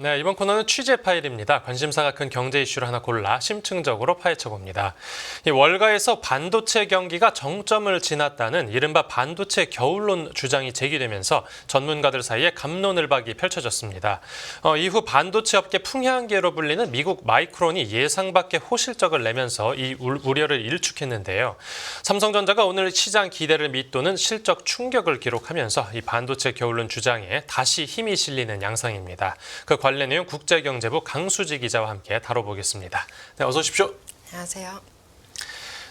네, 이번 코너는 취재 파일입니다. 관심사가 큰 경제 이슈를 하나 골라 심층적으로 파헤쳐봅니다. 이 월가에서 반도체 경기가 정점을 지났다는 이른바 반도체 겨울론 주장이 제기되면서 전문가들 사이에 갑론을박이 펼쳐졌습니다. 이후 반도체 업계 풍향계로 불리는 미국 마이크론이 예상 밖의 호실적을 내면서 이 우려를 일축했는데요. 삼성전자가 오늘 시장 기대를 밑도는 실적 충격을 기록하면서 이 반도체 겨울론 주장에 다시 힘이 실리는 양상입니다. 그 관련 내용 국제경제부 강수지 기자와 함께 다뤄보겠습니다. 네, 어서 오십시오. 안녕하세요.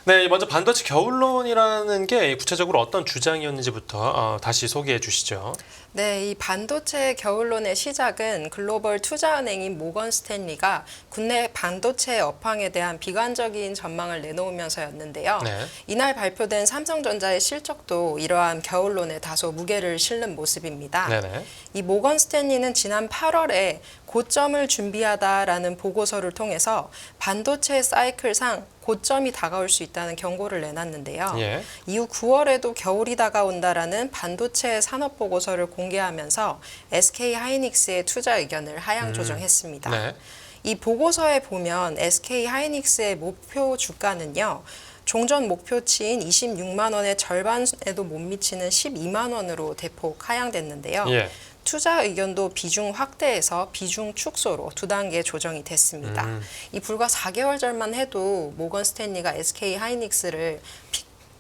네, 먼저 반도체 겨울론이라는 게 구체적으로 어떤 주장이었는지부터 다시 소개해 주시죠. 네, 이 반도체 겨울론의 시작은 글로벌 투자은행인 모건 스탠리가 국내 반도체 업황에 대한 비관적인 전망을 내놓으면서였는데요. 네. 이날 발표된 삼성전자의 실적도 이러한 겨울론에 다소 무게를 실는 모습입니다. 네네. 이 모건 스탠리는 지난 8월에 고점을 준비하다라는 보고서를 통해서 반도체 사이클상 고점이 다가올 수 있다는 경고를 내놨는데요. 예. 이후 9월에도 겨울이 다가온다라는 반도체 산업 보고서를 공개하면서 SK 하이닉스의 투자 의견을 하향 조정했습니다. 네. 이 보고서에 보면 SK 하이닉스의 목표 주가는요. 종전 목표치인 26만 원의 절반에도 못 미치는 12만 원으로 대폭 하향됐는데요. 예. 투자 의견도 비중 확대에서 비중 축소로 두 단계 조정이 됐습니다. 이 불과 4개월 전만 해도 모건 스탠리가 SK 하이닉스를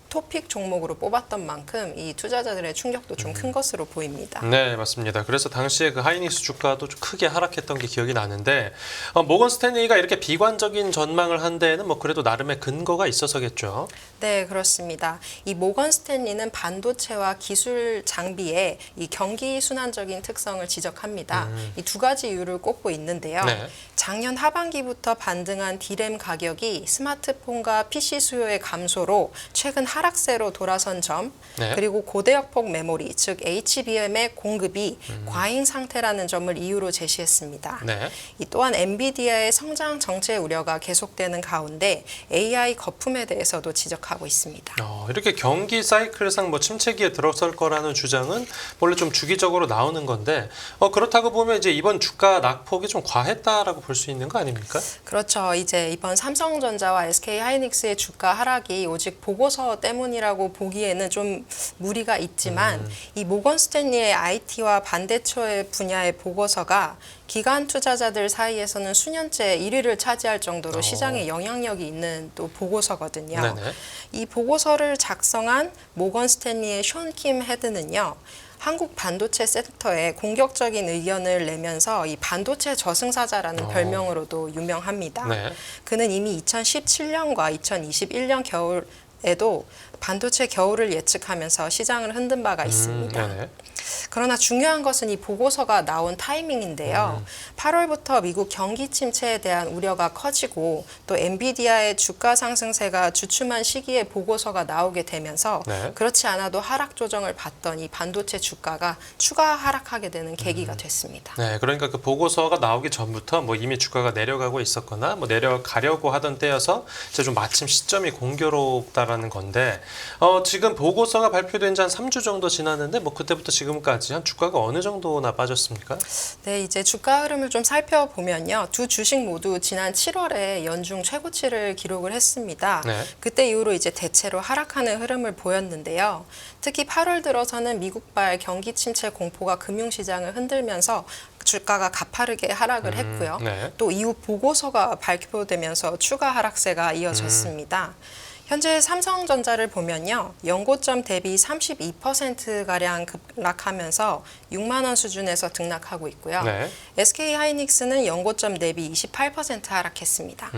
토픽 종목으로 뽑았던 만큼 이 투자자들의 충격도 좀 큰 것으로 보입니다. 네, 맞습니다. 그래서 당시에 그 하이닉스 주가도 좀 크게 하락했던 게 기억이 나는데 모건 스탠리가 이렇게 비관적인 전망을 한 데에는 뭐 그래도 나름의 근거가 있어서겠죠. 네, 그렇습니다. 이 모건 스탠리는 반도체와 기술 장비의 이 경기 순환적인 특성을 지적합니다. 이 두 가지 이유를 꼽고 있는데요. 네. 작년 하반기부터 반등한 D램 가격이 스마트폰과 PC 수요의 감소로 최근 하락세로 돌아선 점, 네. 그리고 고대역폭 메모리, 즉 HBM의 공급이 과잉 상태라는 점을 이유로 제시했습니다. 네. 이 또한 엔비디아의 성장 정체 우려가 계속되는 가운데 AI 거품에 대해서도 지적하고 있습니다. 이렇게 경기 사이클상 뭐 침체기에 들어설 거라는 주장은 원래 좀 주기적으로 나오는 건데 그렇다고 보면 이제 이번 주가 낙폭이 좀 과했다라고 볼 수 있는 거 아닙니까? 그렇죠. 이제 이번 삼성전자와 SK 하이닉스의 주가 하락이 오직 보고서 때문이라고 보기에는 좀 무리가 있지만 이 모건 스탠리의 IT와 반도체 분야의 보고서가 기관 투자자들 사이에서는 수년째 1위를 차지할 정도로 시장에 영향력이 있는 또 보고서거든요. 네네. 이 보고서를 작성한 모건 스탠리의 숀 킴 헤드는요. 한국 반도체 섹터에 공격적인 의견을 내면서 이 반도체 저승사자라는 별명으로도 유명합니다. 네. 그는 이미 2017년과 2021년 겨울에도 반도체 겨울을 예측하면서 시장을 흔든 바가 있습니다. 네네. 그러나 중요한 것은 이 보고서가 나온 타이밍인데요. 8월부터 미국 경기 침체에 대한 우려가 커지고 또 엔비디아의 주가 상승세가 주춤한 시기에 보고서가 나오게 되면서 네. 그렇지 않아도 하락 조정을 받던 이 반도체 주가가 추가 하락하게 되는 계기가 됐습니다. 네, 그러니까 그 보고서가 나오기 전부터 뭐 이미 주가가 내려가고 있었거나 뭐 내려가려고 하던 때여서 이제 좀 마침 시점이 공교롭다라는 건데 지금 보고서가 발표된 지 한 3주 정도 지났는데 뭐 그때부터 지금까지 한 주가가 어느 정도나 빠졌습니까? 네, 이제 주가 흐름을 좀 살펴보면요. 두 주식 모두 지난 7월에 연중 최고치를 기록을 했습니다. 네. 그때 이후로 이제 대체로 하락하는 흐름을 보였는데요. 특히 8월 들어서는 미국발 경기 침체 공포가 금융시장을 흔들면서 주가가 가파르게 하락을 했고요. 네. 또 이후 보고서가 발표되면서 추가 하락세가 이어졌습니다. 현재 삼성전자를 보면요. 연고점 대비 32%가량 급락하면서 6만 원 수준에서 등락하고 있고요. 네. SK 하이닉스는 연고점 대비 28% 하락했습니다.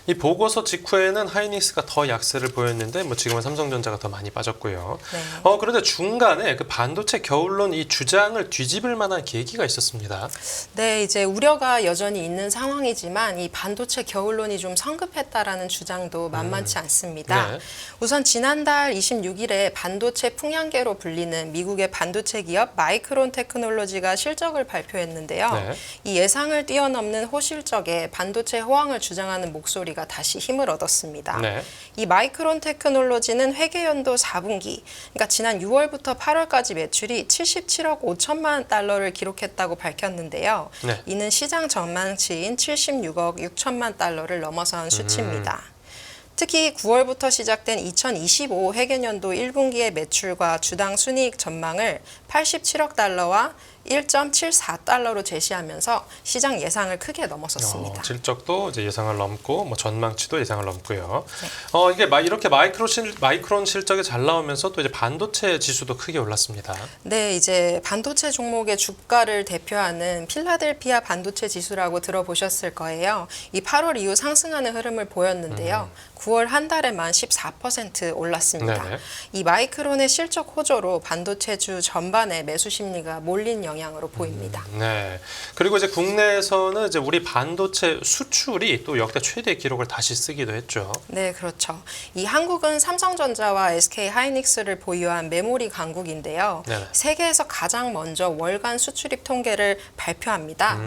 이 보고서 직후에는 하이닉스가 더 약세를 보였는데 뭐 지금은 삼성전자가 더 많이 빠졌고요. 네. 그런데 중간에 그 반도체 겨울론 이 주장을 뒤집을 만한 계기가 있었습니다. 네, 이제 우려가 여전히 있는 상황이지만 이 반도체 겨울론이 좀 성급했다라는 주장도 만만치 않습니다. 왔습니다. 네. 우선 지난달 26일에 반도체 풍향계로 불리는 미국의 반도체 기업 마이크론 테크놀로지가 실적을 발표했는데요. 네. 이 예상을 뛰어넘는 호실적에 반도체 호황을 주장하는 목소리가 다시 힘을 얻었습니다. 네. 이 마이크론 테크놀로지는 회계연도 4분기, 그러니까 지난 6월부터 8월까지 매출이 77억 5천만 달러를 기록했다고 밝혔는데요. 네. 이는 시장 전망치인 76억 6천만 달러를 넘어선 수치입니다. 특히 9월부터 시작된 2025 회계연도 1분기의 매출과 주당 순이익 전망을 87억 달러와 1.74달러로 제시하면서 시장 예상을 크게 넘어섰습니다. 실적도 이제 예상을 넘고 뭐 전망치도 예상을 넘고요. 네. 이게 이렇게 마이크론 실적이 잘 나오면서 또 이제 반도체 지수도 크게 올랐습니다. 네, 이제 반도체 종목의 주가를 대표하는 필라델피아 반도체 지수라고 들어보셨을 거예요. 이 8월 이후 상승하는 흐름을 보였는데요. 9월 한 달에만 14% 올랐습니다. 네네. 이 마이크론의 실적 호조로 반도체주 전반에 매수 심리가 몰린 영향으로 보입니다. 네. 그리고 이제 국내에서는 이제 우리 반도체 수출이 또 역대 최대 기록을 다시 쓰기도 했죠. 네, 그렇죠. 이 한국은 삼성전자와 SK 하이닉스를 보유한 메모리 강국인데요. 네네. 세계에서 가장 먼저 월간 수출입 통계를 발표합니다.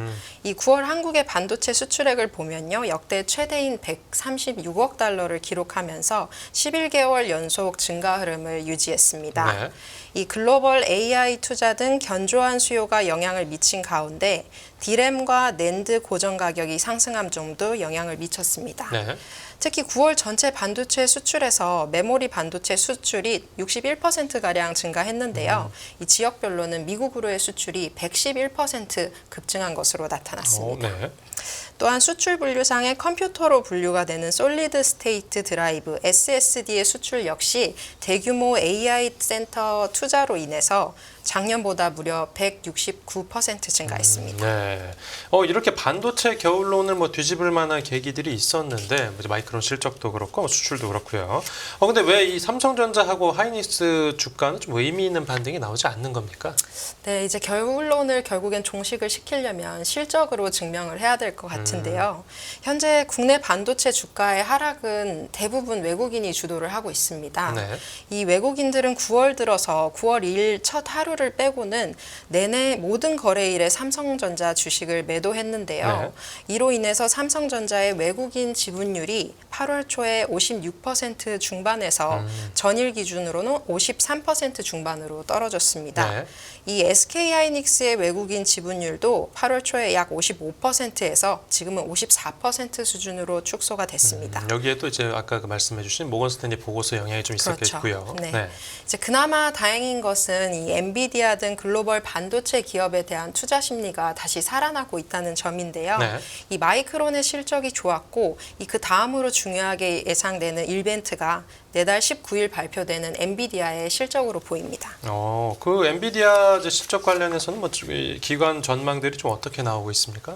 이 9월 한국의 반도체 수출액을 보면요. 역대 최대인 136억 달러를 기록하면서 11개월 연속 증가 흐름을 유지했습니다. 네. 이 글로벌 AI 투자 등 견조한 수요가 영향을 미친 가운데 디램과 낸드 고정 가격이 상승함 정도 영향을 미쳤습니다. 네. 특히 9월 전체 반도체 수출에서 메모리 반도체 수출이 61%가량 증가했는데요. 이 지역별로는 미국으로의 수출이 111% 급증한 것으로 나타났습니다. 네. 또한 수출 분류상의 컴퓨터로 분류가 되는 솔리드 스테이트 드라이브 SSD의 수출 역시 대규모 AI 센터 투자로 인해서 작년보다 무려 169% 증가했습니다. 네. 이렇게 반도체 겨울론을 뭐 뒤집을 만한 계기들이 있었는데 마이크론 실적도 그렇고 수출도 그렇고요. 근데 왜 이 삼성전자하고 하이닉스 주가는 좀 의미 있는 반등이 나오지 않는 겁니까? 네, 이제 결론을 결국엔 종식을 시키려면 실적으로 증명을 해야 될 것 같은데요. 현재 국내 반도체 주가의 하락은 대부분 외국인이 주도를 하고 있습니다. 네. 이 외국인들은 9월 들어서 9월 2일 첫 하루를 빼고는 내내 모든 거래일에 삼성전자 주식을 매도했는데요. 네. 이로 인해서 삼성전자의 외국인 지분율이 8월 초에 56% 중반에서 전일 기준으로는 53% 중반으로 떨어졌습니다. 네. 이 SK 하이닉스의 외국인 지분율도 8월 초에 약 55%에서 지금은 54% 수준으로 축소가 됐습니다. 여기에 또 이제 아까 말씀해주신 모건 스탠리 보고서 영향이 좀 있었겠고요. 그렇죠. 네. 네. 이제 그나마 다행인 것은 이 엔비디아 등 글로벌 반도체 기업에 대한 투자 심리가 다시 살아나고 있다는 점인데요. 네. 이 마이크론의 실적이 좋았고 그 다음으로 중요하게 예상되는 이벤트가 내달 19일 발표되는 엔비디아의 실적으로 보입니다. 그 엔비디아 이제 실적 관련해서는 뭐 기관 전망들이 좀 어떻게 나오고 있습니까?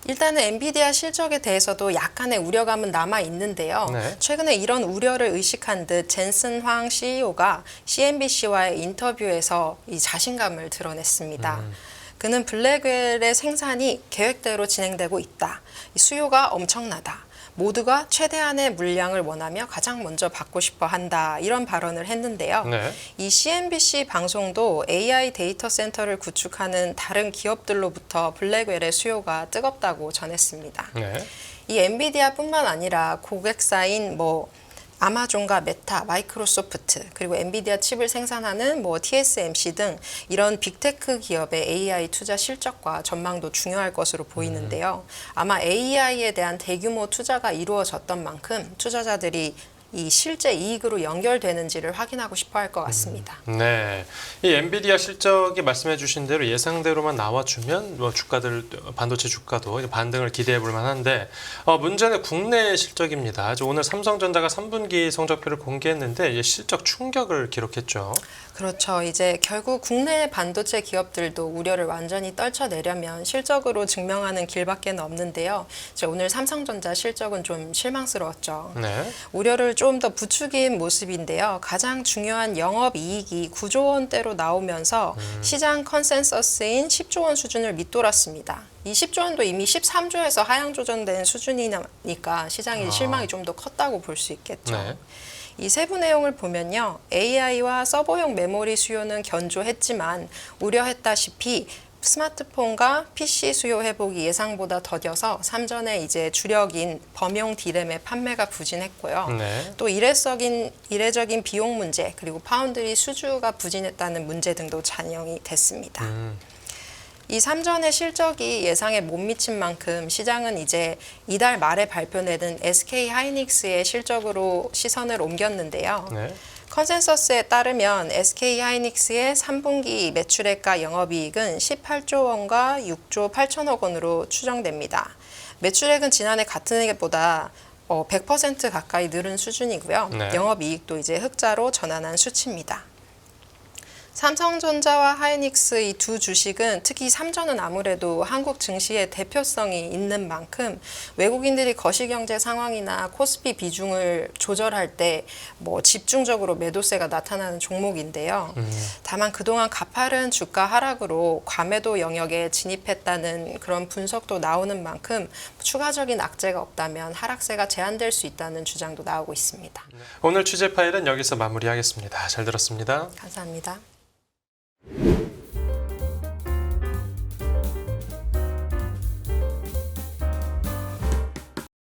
일단은 엔비디아 실적에 대해서도 약간의 우려감은 남아 있는데요. 네. 최근에 이런 우려를 의식한 듯 젠슨 황 CEO가 CNBC와의 인터뷰에서 이 자신감을 드러냈습니다. 그는 블랙웰의 생산이 계획대로 진행되고 있다. 이 수요가 엄청나다. 모두가 최대한의 물량을 원하며 가장 먼저 받고 싶어 한다. 이런 발언을 했는데요. 네. 이 CNBC 방송도 AI 데이터 센터를 구축하는 다른 기업들로부터 블랙웰의 수요가 뜨겁다고 전했습니다. 네. 이 엔비디아뿐만 아니라 고객사인 아마존과 메타, 마이크로소프트, 그리고 엔비디아 칩을 생산하는 TSMC 등 이런 빅테크 기업의 AI 투자 실적과 전망도 중요할 것으로 보이는데요. 아마 AI에 대한 대규모 투자가 이루어졌던 만큼 투자자들이 이 실제 이익으로 연결되는지를 확인하고 싶어 할 것 같습니다. 네, 이 엔비디아 실적이 말씀해주신 대로 예상대로만 나와주면 반도체 주가도 반등을 기대해볼 만한데 문제는 국내 실적입니다. 오늘 삼성전자가 3분기 성적표를 공개했는데 실적 충격을 기록했죠. 그렇죠. 이제 결국 국내 반도체 기업들도 우려를 완전히 떨쳐내려면 실적으로 증명하는 길밖에 없는데요. 이제 오늘 삼성전자 실적은 좀 실망스러웠죠. 네. 우려를 좀 더 부추긴 모습인데요. 가장 중요한 영업이익이 9조 원대로 나오면서 시장 컨센서스인 10조 원 수준을 밑돌았습니다. 이 10조 원도 이미 13조에서 하향 조정된 수준이니까 시장의 실망이 좀 더 컸다고 볼 수 있겠죠. 네. 이 세부 내용을 보면요. AI와 서버용 메모리 수요는 견조했지만 우려했다시피 스마트폰과 PC 수요 회복이 예상보다 더뎌서 삼전에 이제 주력인 범용 D램의 판매가 부진했고요. 네. 또 이례적인 비용 문제 그리고 파운드리 수주가 부진했다는 문제 등도 반영이 됐습니다. 이 삼전의 실적이 예상에 못 미친 만큼 시장은 이제 이달 말에 발표되는 SK 하이닉스의 실적으로 시선을 옮겼는데요. 네. 컨센서스에 따르면 SK 하이닉스의 3분기 매출액과 영업이익은 18조 원과 6조 8천억 원으로 추정됩니다. 매출액은 지난해 같은 해보다 100% 가까이 늘은 수준이고요. 네. 영업이익도 이제 흑자로 전환한 수치입니다. 삼성전자와 하이닉스 이 두 주식은 특히 삼전은 아무래도 한국 증시의 대표성이 있는 만큼 외국인들이 거시경제 상황이나 코스피 비중을 조절할 때 집중적으로 매도세가 나타나는 종목인데요. 다만 그동안 가파른 주가 하락으로 과매도 영역에 진입했다는 그런 분석도 나오는 만큼 추가적인 악재가 없다면 하락세가 제한될 수 있다는 주장도 나오고 있습니다. 오늘 취재 파일은 여기서 마무리하겠습니다. 잘 들었습니다. 감사합니다.